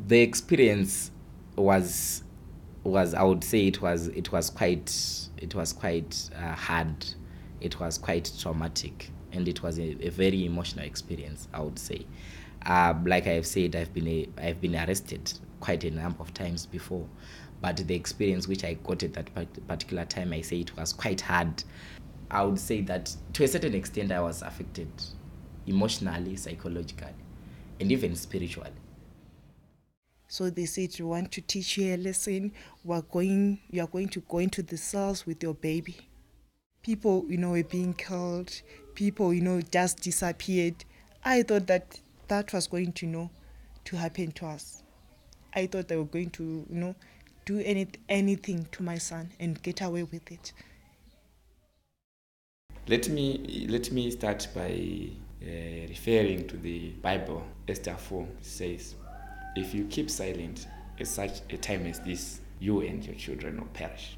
The experience was I would say it was quite hard. It was quite traumatic, and it was a very emotional experience, I would say. Like I've said, I've been arrested quite a number of times before, but the experience which I got at that particular time, I say it was quite hard. I would say that to a certain extent I was affected emotionally, psychologically, and even spiritually. So they said, "You want to teach you a lesson, you are going to go into the cells with your baby." People, were being killed. People, just disappeared. I thought that was going to happen to us. I thought they were going to, do anything to my son and get away with it. Let me start by referring to the Bible. Esther 4 says, "If you keep silent at such a time as this, you and your children will perish."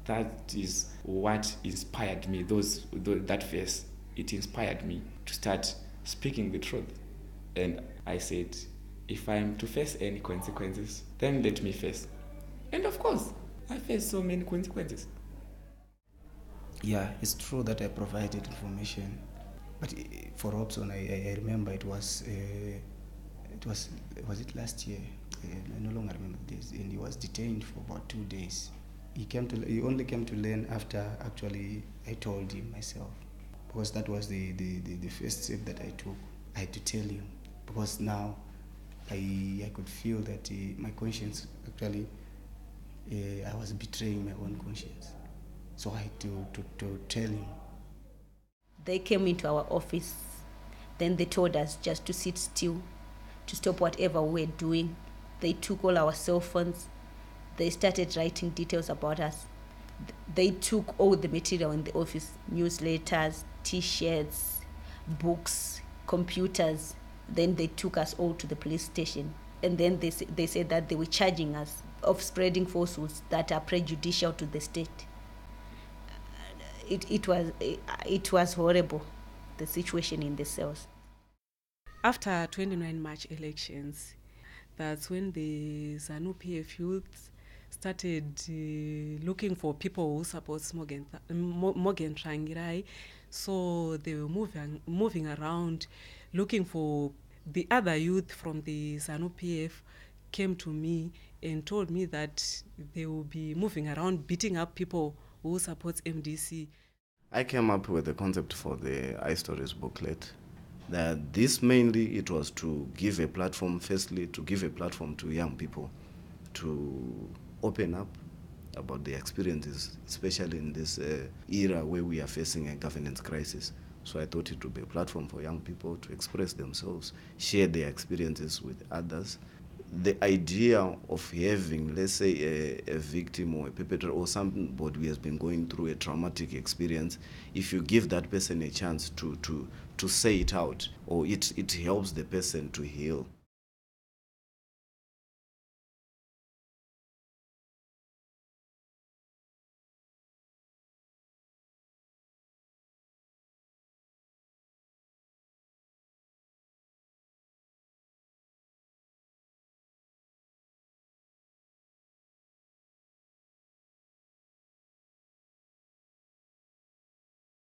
That is what inspired me. That verse, it inspired me to start speaking the truth. And I said, if I'm to face any consequences, then let me face. And of course, I faced so many consequences. Yeah, it's true that I provided information, but for Robson, I remember it was it last year? I no longer remember the days, and he was detained for about 2 days. He only came to learn after actually I told him myself, because that was the first step that I took. I had to tell him, because now I could feel that my conscience actually, I was betraying my own conscience. So I had to tell him. They came into our office. Then they told us just to sit still, to stop whatever we were doing. They took all our cell phones. They started writing details about us. They took all the material in the office, newsletters, T-shirts, books, computers. Then they took us all to the police station. And then they said that they were charging us of spreading falsehoods that are prejudicial to the state. It was horrible, the situation in the cells. After 29 March elections, that's when the ZANU-PF youth started looking for people who support Morgan Tungamirai. So they were moving around looking for the other youth from the ZANU-PF. Came to me and told me that they will be moving around beating up people who supports MDC. I came up with the concept for the iStories booklet. That this mainly, it was to give a platform, firstly, to give a platform to young people to open up about their experiences, especially in this era where we are facing a governance crisis. So I thought it would be a platform for young people to express themselves, share their experiences with others. The idea of having, let's say, a victim or a perpetrator or somebody who has been going through a traumatic experience, if you give that person a chance to say it out, or it helps the person to heal.